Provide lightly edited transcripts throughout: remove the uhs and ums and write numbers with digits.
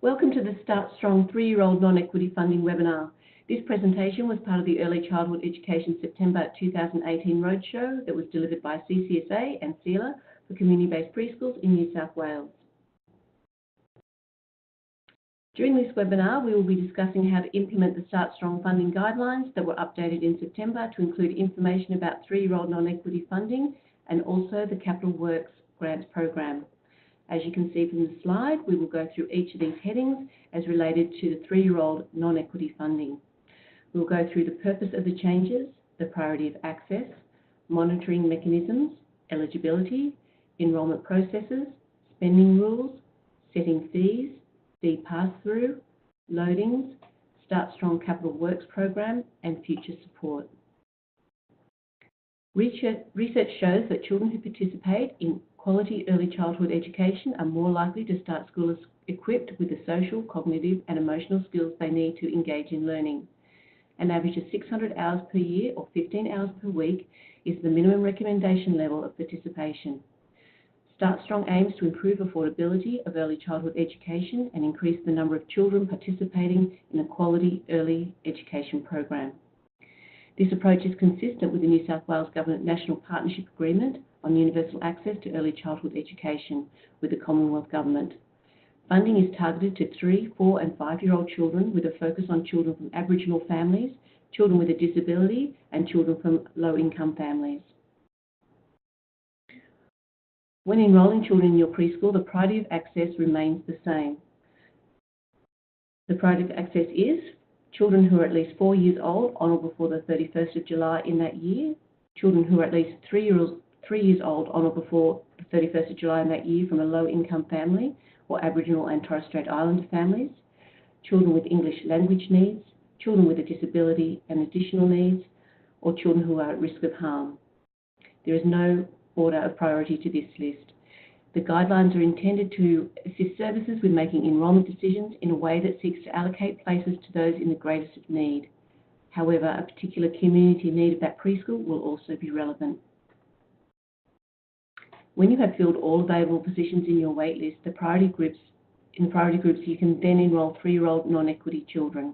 Welcome to the Start Strong 3-year-old non-equity funding webinar. This presentation was part of the Early Childhood Education September 2018 Roadshow that was delivered by CCSA and CELA for community-based preschools in New South Wales. During this webinar, we will be discussing how to implement the Start Strong funding guidelines that were updated in September to include information about 3-year-old non-equity funding and also the Capital Works Grants Program. As you can see from the slide, we will go through each of these headings as related to the 3-year-old non-equity funding. We'll go through the purpose of the changes, the priority of access, monitoring mechanisms, eligibility, enrolment processes, spending rules, setting fees, fee pass-through, loadings, Start Strong Capital Works Program, and future support. Research shows that children who participate in quality early childhood education are more likely to start school equipped with the social, cognitive and emotional skills they need to engage in learning. An average of 600 hours per year or 15 hours per week is the minimum recommendation level of participation. Start Strong aims to improve affordability of early childhood education and increase the number of children participating in a quality early education program. This approach is consistent with the New South Wales Government National Partnership Agreement on universal access to early childhood education with the Commonwealth Government. Funding is targeted to 3-, 4- and 5-year-old children with a focus on children from Aboriginal families, children with a disability and children from low-income families. When enrolling children in your preschool, the priority of access remains the same. The priority of access is children who are at least 4 years old on or before the 31st of July in that year, children who are at least 3 years old on or before the 31st of July in that year from a low-income family or Aboriginal and Torres Strait Islander families, children with English language needs, children with a disability and additional needs, or children who are at risk of harm. There is no order of priority to this list. The guidelines are intended to assist services with making enrolment decisions in a way that seeks to allocate places to those in the greatest of need. However, a particular community need of that preschool will also be relevant. When you have filled all available positions in your waitlist, in the priority groups, you can then enrol 3-year-old non-equity children.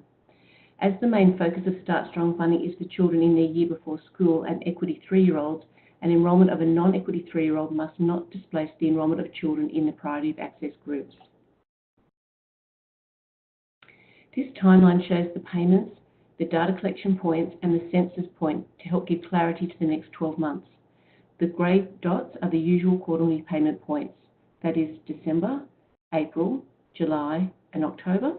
As the main focus of Start Strong funding is for children in their year before school and equity 3-year-olds, an enrolment of a non-equity 3-year-old must not displace the enrolment of children in the priority of access groups. This timeline shows the payments, the data collection points and the census point to help give clarity to the next 12 months. The grey dots are the usual quarterly payment points, that is December, April, July and October.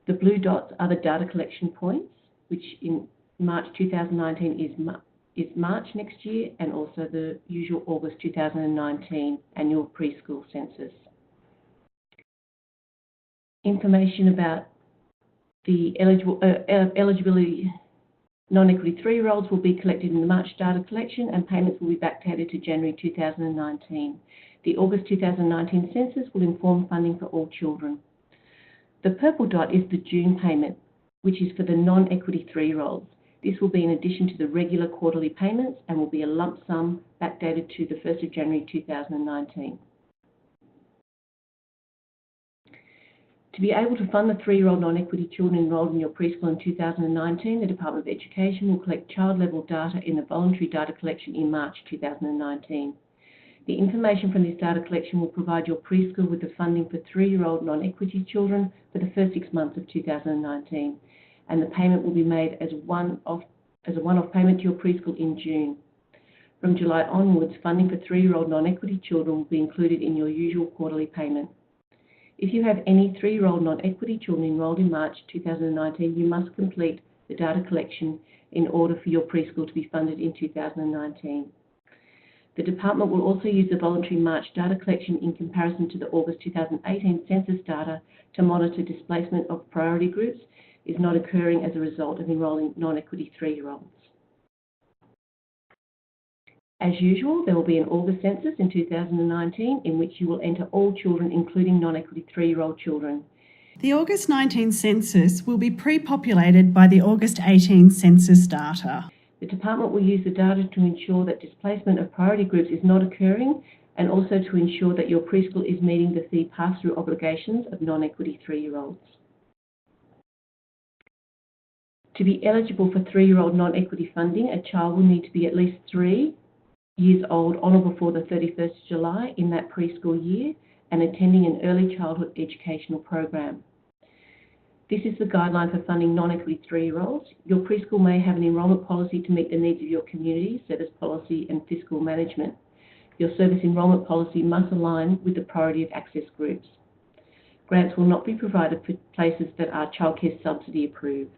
The blue dots are the data collection points, which in March 2019 is March next year, and also the usual August 2019 annual preschool census. Information about the eligibility non-equity 3-year-olds will be collected in the March data collection and payments will be backdated to January 2019. The August 2019 census will inform funding for all children. The purple dot is the June payment, which is for the non-equity 3-year-olds. This will be in addition to the regular quarterly payments and will be a lump sum backdated to the 1st of January 2019. To be able to fund the 3-year-old non-equity children enrolled in your preschool in 2019, the Department of Education will collect child-level data in the voluntary data collection in March 2019. The information from this data collection will provide your preschool with the funding for 3-year-old non-equity children for the first 6 months of 2019, and the payment will be made as a one-off payment to your preschool in June. From July onwards, funding for 3-year-old non-equity children will be included in your usual quarterly payment. If you have any 3-year-old non-equity children enrolled in March 2019, you must complete the data collection in order for your preschool to be funded in 2019. The department will also use the voluntary March data collection in comparison to the August 2018 census data to monitor displacement of priority groups is not occurring as a result of enrolling non-equity 3-year-olds. As usual, there will be an August census in 2019 in which you will enter all children, including non-equity 3-year-old children. The August 19 census will be pre-populated by the August 18 census data. The department will use the data to ensure that displacement of priority groups is not occurring and also to ensure that your preschool is meeting the fee pass-through obligations of non-equity 3-year-olds. To be eligible for 3-year-old non-equity funding, a child will need to be at least 3 years old on or before the 31st of July in that preschool year and attending an early childhood educational program. This is the guideline for funding non-equity 3-year-olds. Your preschool may have an enrolment policy to meet the needs of your community, service policy and fiscal management. Your service enrolment policy must align with the priority of access groups. Grants will not be provided for places that are childcare subsidy approved.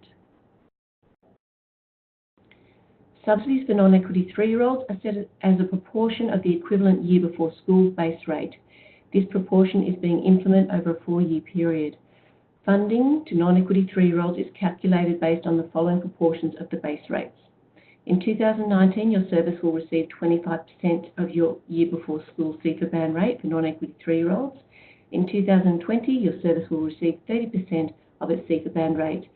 Subsidies for non-equity 3-year-olds are set as a proportion of the equivalent year before school base rate. This proportion is being implemented over a 4-year period. Funding to non-equity 3-year-olds is calculated based on the following proportions of the base rates. In 2019, your service will receive 25% of your year before school CEFA band rate for non-equity 3-year-olds. In 2020, your service will receive 30% of its CEFA band rate,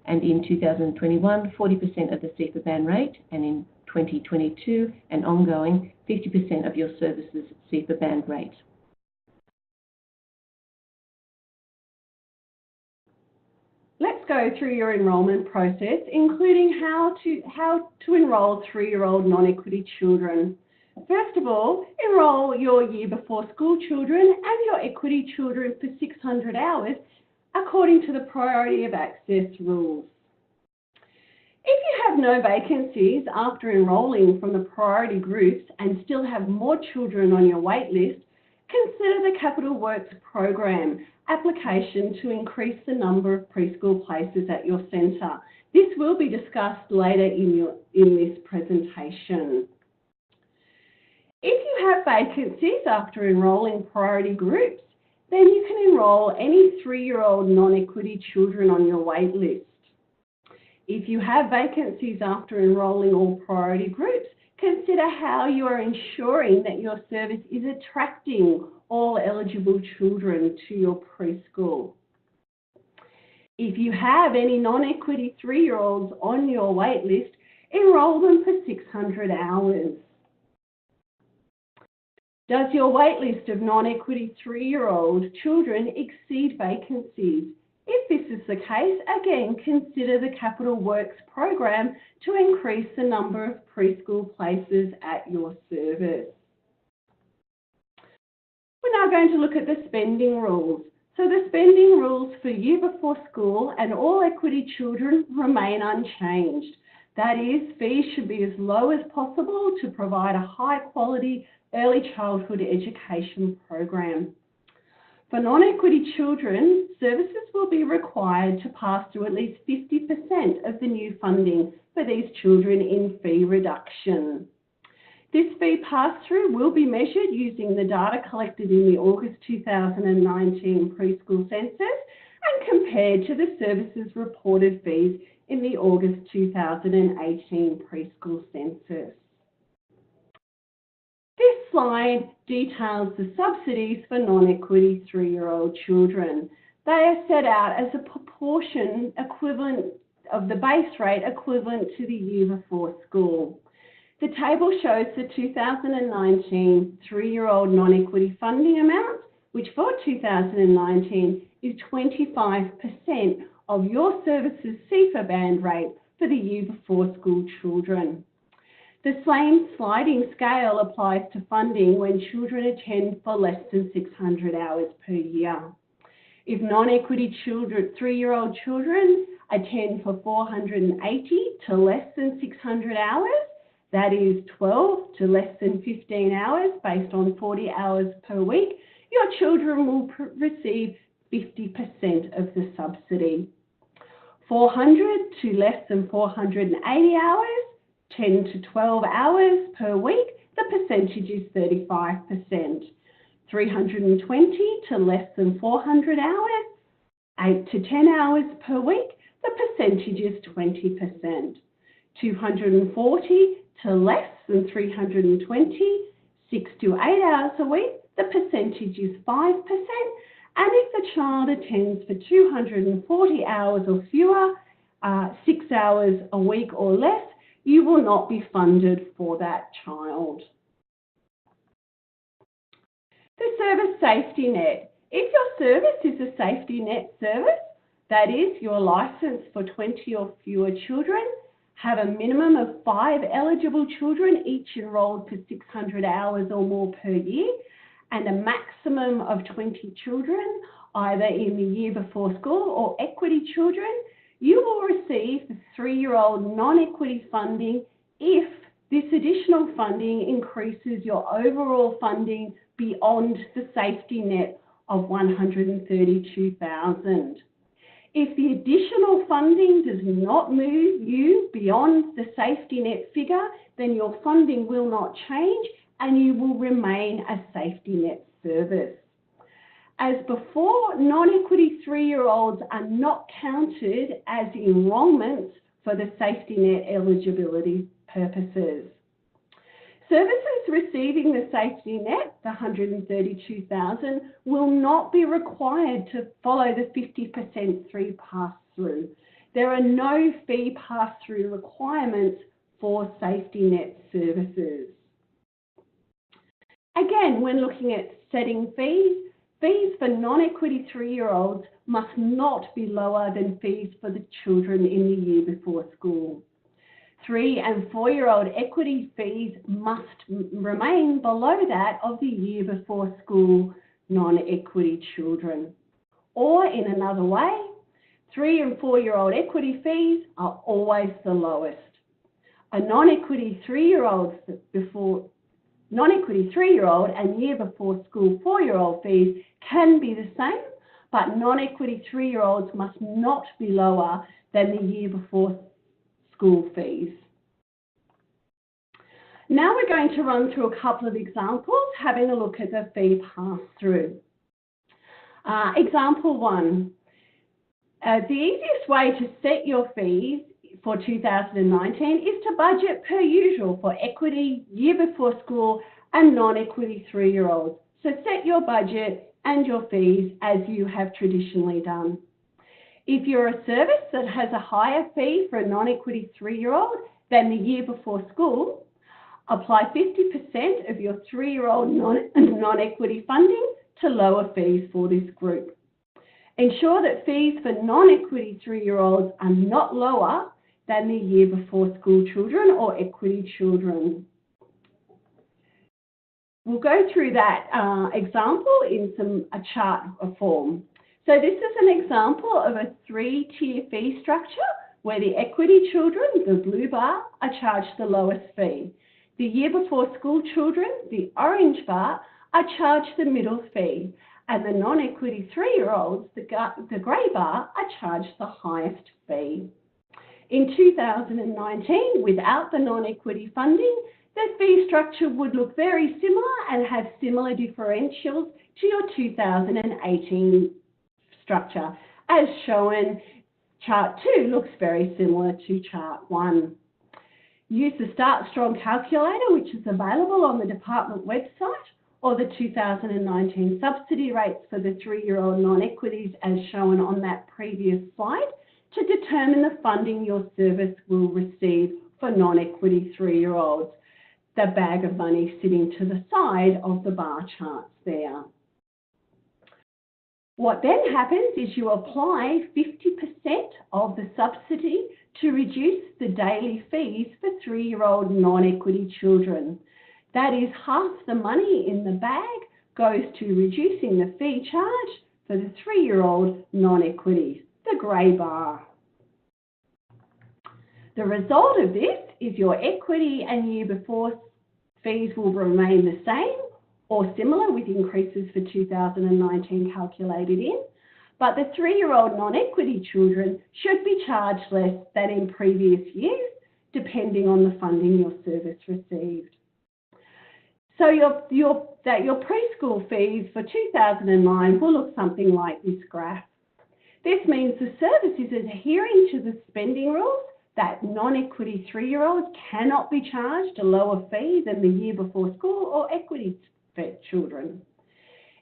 and in 2021, 40% of the CEFA band rate, and in 2022 and ongoing, 50% of your service's CEFA band rate. Let's go through your enrolment process, including how to enrol 3-year-old non-equity children. First of all, enrol your year before school children and your equity children for 600 hours according to the priority of access rules. If you have no vacancies after enrolling from the priority groups and still have more children on your wait list, consider the Capital Works program application to increase the number of preschool places at your centre. This will be discussed later in this presentation. If you have vacancies after enrolling priority groups, then you can enrol any 3-year-old non-equity children on your wait list. If you have vacancies after enrolling all priority groups, consider how you are ensuring that your service is attracting all eligible children to your preschool. If you have any non-equity 3-year-olds on your wait list, enrol them for 600 hours. Does your wait list of non-equity 3-year-old children exceed vacancies? If this is the case, again, consider the Capital Works program to increase the number of preschool places at your service. We're now going to look at the spending rules. So the spending rules for year before school and all equity children remain unchanged. That is, fees should be as low as possible to provide a high quality early childhood education program. For non-equity children, services will be required to pass through at least 50% of the new funding for these children in fee reduction. This fee pass-through will be measured using the data collected in the August 2019 preschool census and compared to the services reported fees in the August 2018 preschool census. This slide details the subsidies for non-equity 3-year-old children. They are set out as a proportion equivalent of the base rate equivalent to the year before school. The table shows the 2019 3-year-old non-equity funding amount, which for 2019 is 25% of your service's CEFA band rate for the year before school children. The same sliding scale applies to funding when children attend for less than 600 hours per year. If non-equity 3-year-old children attend for 480 to less than 600 hours, that is 12 to less than 15 hours based on 40 hours per week, your children will receive 50% of the subsidy. 400 to less than 480 hours, 10 to 12 hours per week, the percentage is 35%. 320 to less than 400 hours, 8 to 10 hours per week, the percentage is 20%. 240 to less than 320, 6 to 8 hours a week, the percentage is 5%. And if the child attends for 240 hours or fewer, 6 hours a week or less, you will not be funded for that child. The service safety net. If your service is a safety net service, that is, you're licensed for 20 or fewer children, have a minimum of 5 eligible children, each enrolled for 600 hours or more per year, and a maximum of 20 children, either in the year before school or equity children, you will receive the 3-year-old non-equity funding if this additional funding increases your overall funding beyond the safety net of $132,000. If the additional funding does not move you beyond the safety net figure, then your funding will not change and you will remain a safety net service. As before, non-equity 3-year-olds are not counted as enrolments for the safety net eligibility purposes. Services receiving the safety net, the $132,000, will not be required to follow the 50% fee pass-through. There are no fee pass-through requirements for safety net services. Again, when looking at setting fees, fees for non-equity 3-year-olds must not be lower than fees for the children in the year before school. 3- and 4-year-old equity fees must remain below that of the year before school non-equity children. Or in another way, 3- and 4-year-old equity fees are always the lowest. A non-equity 3-year-old and year before school 4-year-old fees can be the same, but non-equity 3-year-olds must not be lower than the year before school fees. Now we're going to run through a couple of examples, having a look at the fee pass-through. Example 1. The easiest way to set your fees for 2019 is to budget per usual for equity, year before school and non-equity 3-year-olds. So set your budget and your fees as you have traditionally done. If you're a service that has a higher fee for a non-equity 3-year-old than the year before school, apply 50% of your 3-year-old non-equity funding to lower fees for this group. Ensure that fees for non-equity 3-year-olds are not lower than the year before school children or equity children. We'll go through that example in a chart form. So this is an example of a 3-tier fee structure where the equity children, the blue bar, are charged the lowest fee. The year before school children, the orange bar, are charged the middle fee. And the non-equity 3-year-olds, the grey bar, are charged the highest fee. In 2019, without the non-equity funding, the fee structure would look very similar and have similar differentials to your 2018 structure. As shown, chart 2 looks very similar to chart 1. Use the Start Strong calculator, which is available on the department website, or the 2019 subsidy rates for the 3-year-old non-equities as shown on that previous slide to determine the funding your service will receive for non-equity 3-year-olds. The bag of money sitting to the side of the bar charts there. What then happens is you apply 50% of the subsidy to reduce the daily fees for 3-year-old non-equity children. That is, half the money in the bag goes to reducing the fee charge for the 3-year-old non-equities, the grey bar. The result of this is your equity and year before fees will remain the same or similar with increases for 2019 calculated in, but the 3-year-old non-equity children should be charged less than in previous years, depending on the funding your service received. So your preschool fees for 2009 will look something like this graph. This means the service is adhering to the spending rules that non-equity 3-year-olds cannot be charged a lower fee than the year before school or equity children.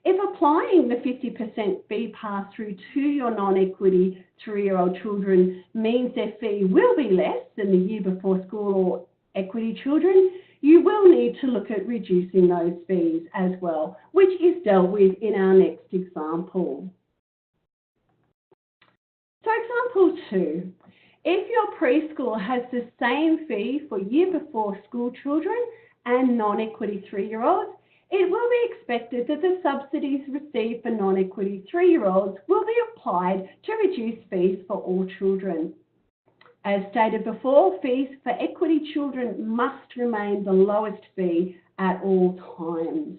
If applying the 50% fee pass-through to your non-equity 3-year-old children means their fee will be less than the year before school or equity children, you will need to look at reducing those fees as well, which is dealt with in our next example. So example 2, if your preschool has the same fee for year before school children and non-equity 3-year-olds, it will be expected that the subsidies received for non-equity 3-year-olds will be applied to reduce fees for all children. As stated before, fees for equity children must remain the lowest fee at all times.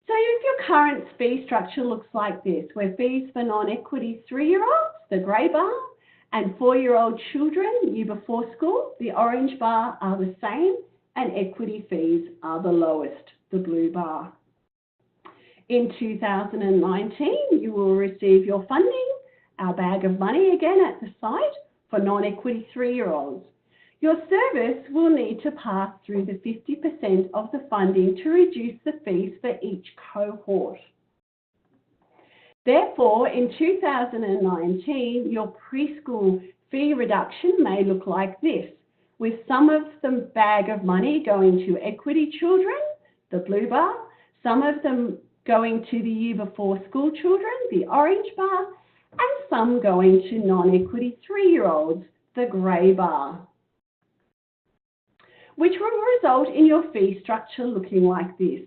So if your current fee structure looks like this, where fees for non-equity 3-year-olds, the grey bar, and 4-year-old children, year before school, the orange bar, are the same, and equity fees are the lowest, the blue bar. In 2019, you will receive your funding, our bag of money again at the site, for non-equity 3-year-olds. Your service will need to pass through the 50% of the funding to reduce the fees for each cohort. Therefore, in 2019, your preschool fee reduction may look like this, with some of the bag of money going to equity children, the blue bar, some of them going to the year before school children, the orange bar, and some going to non-equity 3-year-olds, the grey bar, which will result in your fee structure looking like this,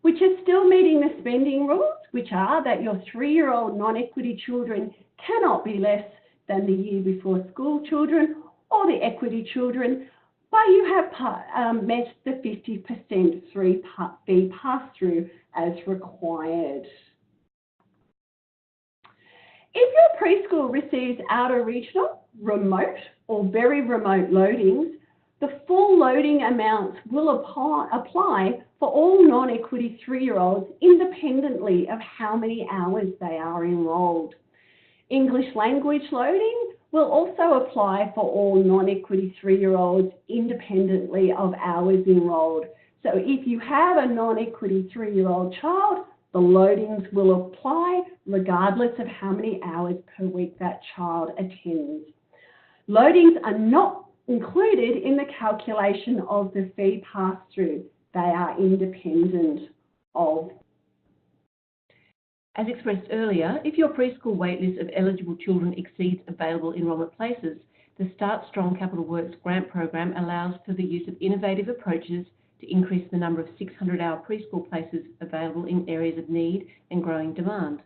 which is still meeting the spending rules, which are that your 3-year-old non-equity children cannot be less than the year before school children or the equity children, but you have met the 50% fee pass-through as required. If your preschool receives outer regional, remote, or very remote loadings, the full loading amounts will apply for all non-equity 3-year-olds independently of how many hours they are enrolled. English language loading will also apply for all non-equity 3-year-olds independently of hours enrolled. So if you have a non-equity 3-year-old child, the loadings will apply regardless of how many hours per week that child attends. Loadings are not included in the calculation of the fee pass-through. They are independent of. As expressed earlier, if your preschool waitlist of eligible children exceeds available enrolment places, the Start Strong Capital Works grant program allows for the use of innovative approaches to increase the number of 600-hour preschool places available in areas of need and growing demand.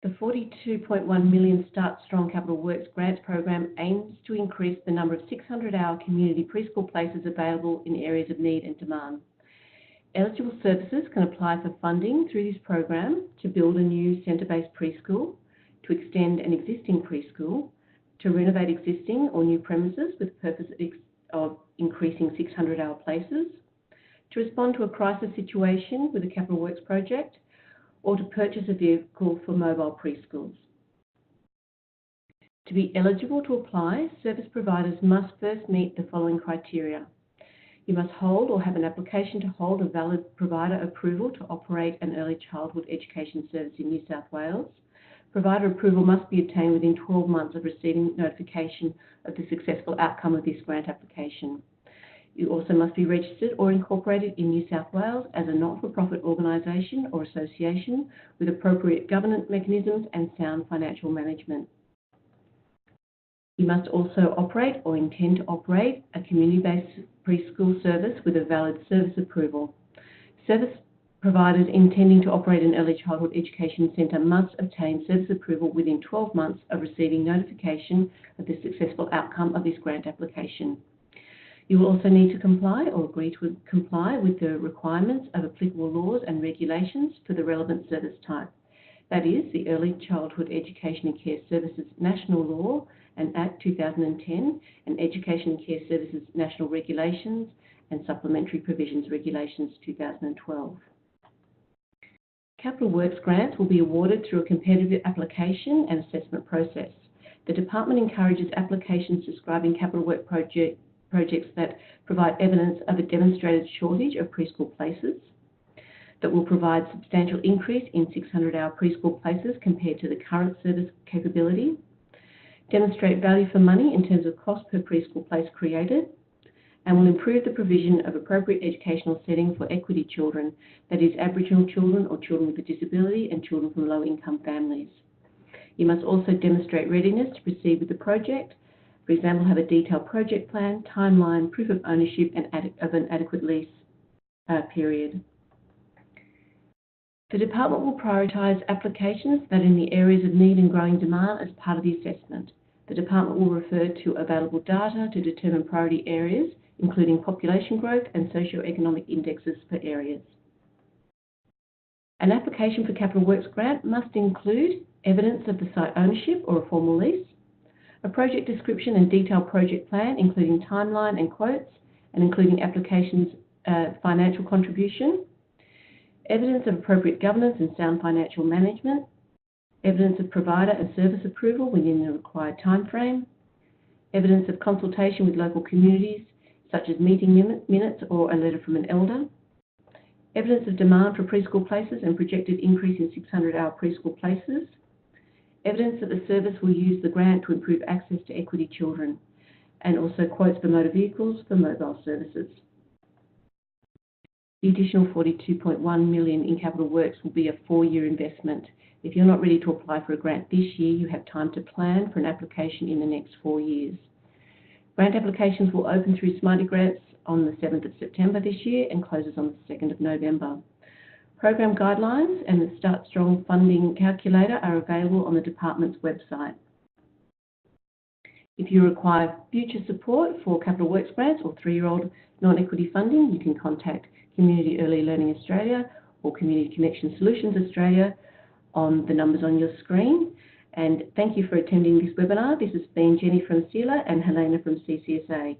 The $42.1 million Start Strong Capital Works grants program aims to increase the number of 600-hour community preschool places available in areas of need and demand. Eligible services can apply for funding through this program to build a new centre-based preschool, to extend an existing preschool, to renovate existing or new premises with the purpose of increasing 600-hour places, to respond to a crisis situation with a Capital Works project, or to purchase a vehicle for mobile preschools. To be eligible to apply, service providers must first meet the following criteria. You must hold or have an application to hold a valid provider approval to operate an early childhood education service in New South Wales. Provider approval must be obtained within 12 months of receiving notification of the successful outcome of this grant application. You also must be registered or incorporated in New South Wales as a not-for-profit organisation or association with appropriate governance mechanisms and sound financial management. You must also operate or intend to operate a community-based preschool service with a valid service approval. Service providers intending to operate an early childhood education centre must obtain service approval within 12 months of receiving notification of the successful outcome of this grant application. You will also need to comply or agree to comply with the requirements of applicable laws and regulations for the relevant service type. That is, the Early Childhood Education and Care Services National Law and Act 2010 and Education and Care Services National Regulations and Supplementary Provisions Regulations 2012. Capital Works grants will be awarded through a competitive application and assessment process. The Department encourages applications describing capital work projects that provide evidence of a demonstrated shortage of preschool places, that will provide substantial increase in 600-hour preschool places compared to the current service capability, demonstrate value for money in terms of cost per preschool place created, and will improve the provision of appropriate educational setting for equity children, that is, Aboriginal children or children with a disability and children from low-income families. You must also demonstrate readiness to proceed with the project. For example, have a detailed project plan, timeline, proof of ownership, and of an adequate lease period. The department will prioritise applications that are in the areas of need and growing demand as part of the assessment. The department will refer to available data to determine priority areas, including population growth and socio-economic indexes for areas. An application for capital works grant must include evidence of the site ownership or a formal lease, a project description and detailed project plan, including timeline and quotes, and including application's financial contribution, evidence of appropriate governance and sound financial management, evidence of provider and service approval within the required timeframe, evidence of consultation with local communities, such as meeting minutes or a letter from an elder, evidence of demand for preschool places and projected increase in 600-hour preschool places, evidence that the service will use the grant to improve access to equity children, and also quotes for motor vehicles for mobile services. The additional $42.1 million in capital works will be a 4-year investment. If you're not ready to apply for a grant this year, you have time to plan for an application in the next 4 years. Grant applications will open through Smarty Grants on the 7th of September this year and closes on the 2nd of November. Program guidelines and the Start Strong funding calculator are available on the department's website. If you require future support for capital works grants or 3-year-old non-equity funding, you can contact Community Early Learning Australia or Community Connection Solutions Australia on the numbers on your screen. And thank you for attending this webinar. This has been Jenny from CELA and Helena from CCSA.